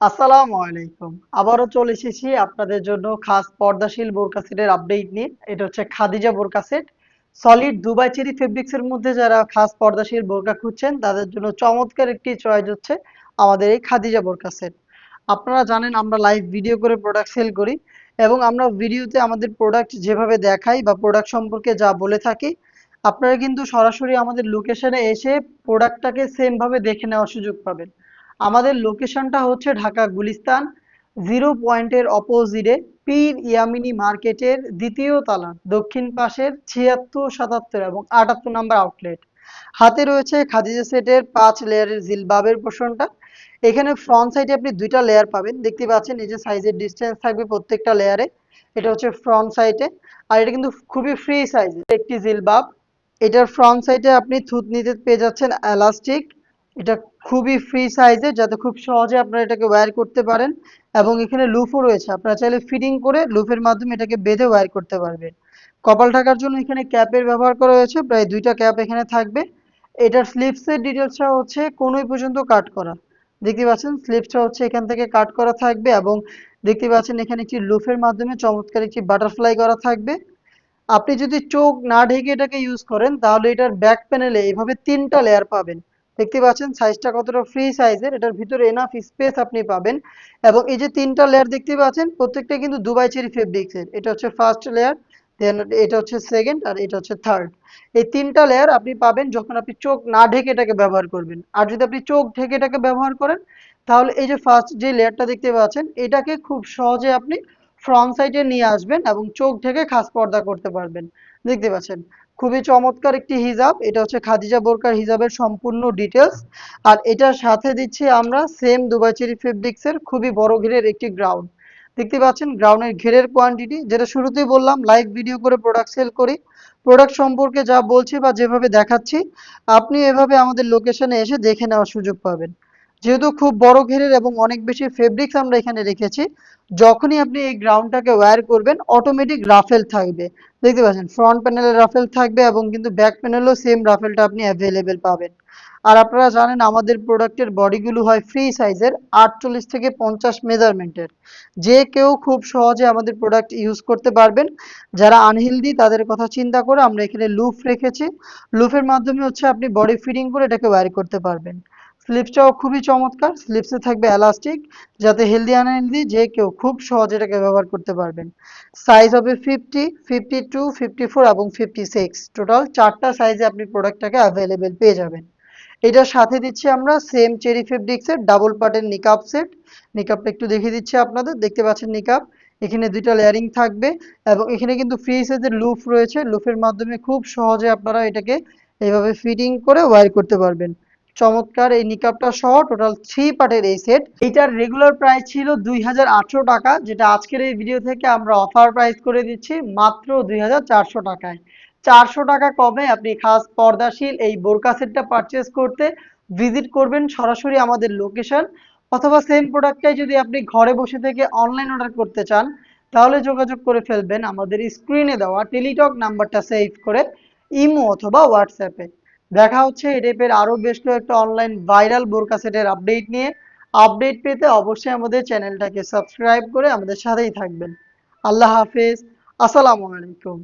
আসসালামু আলাইকুম। আবারও চলে এসেছি আপনাদের জন্য খাস পর্দাশীল বোরকা সেটের আপডেট নিয়ে। এটা হচ্ছে খাদিজা বোরকা set. Solid Dubai cherry fabrics এর মধ্যে যারা খাস পর্দাশীল বোরকা খুঁজছেন তাদের জন্য চমৎকার একটি চয়েস হচ্ছে আমাদের এই খাদিজা বোরকা সেট। আপনারা জানেন আমরা লাইভ ভিডিও করে প্রোডাক্ট সেল করি এবং আমরা ভিডিওতে আমাদের প্রোডাক্ট যেভাবে দেখাই বা প্রোডাক্ট সম্পর্কে যা বলে থাকি, আপনারা কিন্তু সরাসরি আমাদের লোকেশনে এসে প্রোডাক্টটাকে সেম ভাবে দেখে নেওয়ার সুযোগ পাবেন। আমাদের লোকেশনটা হচ্ছে ঢাকা গুলিস্তান, জিরো পয়েন্টের অপোজিটে পীর ইয়ামিনী মার্কেটের দ্বিতীয় তলার দক্ষিণ পাশের ৭৬, ৭৭ এবং ৭৮ নাম্বার আউটলেট। হাতে রয়েছে খাদিজা সেটের ৫ লেয়ারের জিলবাবের পোর্শনটা। এখানে ফ্রন্ট সাইডে আপনি ২টা লেয়ার পাবেন, দেখতে পাচ্ছেন এই যে সাইজের ডিস্টেন্স থাকবে প্রত্যেকটা লেয়ারে। এটা হচ্ছে ফ্রন্ট সাইডে, আর এটা কিন্তু খুবই ফ্রি সাইজের একটি জিলবাব। এটার ফ্রন্ট সাইডে আপনি থুতনিতে পেয়ে যাচ্ছেন এলাস্টিক। এটা খুবই ফ্রি সাইজের, যাতে খুব সহজে আপনারা এটাকে ওয়্যার করতে পারেন। এবং এখানে লুফও রয়েছে, আপনারা চাইলে ফিটিং করে লুফের মাধ্যমে এটাকে বেঁধে ওয়্যার করতে পারবেন। কপাল ঢাকার জন্য এখানে ক্যাপের ব্যবহার করা হয়েছে, প্রায় ২টা ক্যাপ এখানে থাকবে। এটার স্লিপসের ডিটেলসটা হচ্ছে কোনোই পর্যন্ত কাট করা। দেখতে পাচ্ছেন স্লিপসটা হচ্ছে এখান থেকে কাট করা থাকবে, এবং দেখতে পাচ্ছেন এখানে একটি লুফের মাধ্যমে চমৎকার একটি বাটারফ্লাই করা থাকবে। আপনি যদি চোখ না ঢেকে এটাকে ইউজ করেন তাহলে এটার ব্যাক প্যানেলে এইভাবে ৩টা লেয়ার পাবেন। দেখতে পাচ্ছেন সাইজটা কতটা ফ্রি সাইজের, এটার ভিতরে এনাফ স্পেস আপনি পাবেন। এবং এই যে ৩টা লেয়ার দেখতে পাচ্ছেন প্রত্যেকটা কিন্তু দুবাই চেরি ফেব্রিক্সের। এটা হচ্ছে ফার্স্ট লেয়ার, দেন এটা হচ্ছে সেকেন্ড, আর এটা হচ্ছে থার্ড। এই ৩টা লেয়ার আপনি পাবেন যখন আপনি চোখ না ঢেকে এটাকে ব্যবহার করবেন। আর যদি আপনি চোখ ঢেকে এটাকে ব্যবহার করেন তাহলে এই যে ফার্স্ট যে লেয়ারটা দেখতে পাচ্ছেন এটাকে খুব সহজে আপনি ফ্রন্ট সাইডে নিয়ে আসবেন এবং চোখ ঢেকে খাস পর্দা করতে পারবেন। দেখতে পাচ্ছেন খুবই চমৎকার একটি হিজাব। এটা হচ্ছে খাদিজা বোরকার হিজাবের সম্পূর্ণ ডিটেলস। আর এটার সাথে দিচ্ছি আমরা সেম দুবাই চেরি ফেব্রিক্সের খুবই বড় ঘেরের একটি গ্রাউন্ড। দেখতে পাচ্ছেন গ্রাউন্ডের ঘেরের কোয়ান্টিটি, যেটা শুরুতেই বললাম লাইভ ভিডিও করে প্রোডাক্ট সেল করি। প্রোডাক্ট সম্পর্কে যা বলছি বা যেভাবে দেখাচ্ছি আপনি এভাবে আমাদের লোকেশনে এসে দেখে নেওয়ার সুযোগ পাবেন। যেহেতু খুব বড় ঘেরের এবং অনেক বেশি ফেব্রিক্স আমরা এখানে রেখেছি, যখনই আপনি এই গ্রাউন্ডটাকে ওয়্যার করবেন অটোমেটিক রাফেল থাকবে। দেখতে পাচ্ছেন ফ্রন্ট প্যানেলে রাফেল থাকবে এবং কিন্তু ব্যাক প্যানেলেও সেম রাফেলটা আপনি অ্যাভেলেবেল পাবেন। আর আপনারা জানেন আমাদের প্রোডাক্টের বডিগুলো হয় ফ্রি সাইজের, ৪৮ থেকে ৫০ মেজারমেন্টের। যে কেউ খুব সহজে আমাদের প্রোডাক্ট ইউজ করতে পারবেন। যারা আনহেলদি তাদের কথা চিন্তা করে আমরা এখানে লুফ রেখেছি। লুফের মাধ্যমে হচ্ছে আপনি বডি ফিটিং করে এটাকে ওয়্যার করতে পারবেন। স্লিপসটাও খুবই চমৎকার, স্লিপসে থাকবে এলাস্টিক, যাতে হেলদি আনহেলদি যে কেউ খুব সহজে এটাকে ব্যবহার করতে পারবেন। সাইজ হবে 50, 52, 54 এবং 56। টোটাল 4টা সাইজে আপনি প্রোডাক্টটাকে অ্যাভেলেবেল পেয়ে যাবেন। এটার সাথে দিচ্ছি আমরা সেম চেরি ফেব্রিক্সের ডাবল পার্টের নিকাব সেট। নিকাবটা একটু দেখিয়ে দিচ্ছি আপনাদের, দেখতে পাচ্ছেন নিকাব। এখানে 2টা লেয়ারিং থাকবে এবং এখানে কিন্তু ফ্রি সাইজের লুফ রয়েছে। লুফের মাধ্যমে খুব সহজে আপনারা এটাকে এইভাবে ফিটিং করে ওয়্যার করতে পারবেন। চমৎকার এই নিকাবটা সহ টোটাল 3 পার্টের এই সেট। এইটার রেগুলার প্রাইস ছিল ২,৮০০ টাকা, যেটা আজকের এই ভিডিও থেকে আমরা অফার প্রাইস করে দিচ্ছি মাত্র ২,৪০০ টাকায়। ৪০০ টাকা কমে আপনি খাস পর্দাশীল এই বোরকা সেটটা পারচেস করতে ভিজিট করবেন সরাসরি আমাদের লোকেশন, অথবা সেম প্রোডাক্টটাই যদি আপনি ঘরে বসে থেকে অনলাইন অর্ডার করতে চান তাহলে যোগাযোগ করে ফেলবেন আমাদের স্ক্রিনে দেওয়া টেলিটক নাম্বারটা সেভ করে ইমো অথবা হোয়াটসঅ্যাপে। দেখা হচ্ছে এই টাইপের আরো বেশ কয়েকটা অনলাইন ভাইরাল বোরকা সেটের আপডেট নিয়ে। আপডেট পেতে অবশ্যই আমাদের চ্যানেলটাকে সাবস্ক্রাইব করে আমাদের সাথেই থাকবেন। আল্লাহ হাফেজ। আসসালামু আলাইকুম।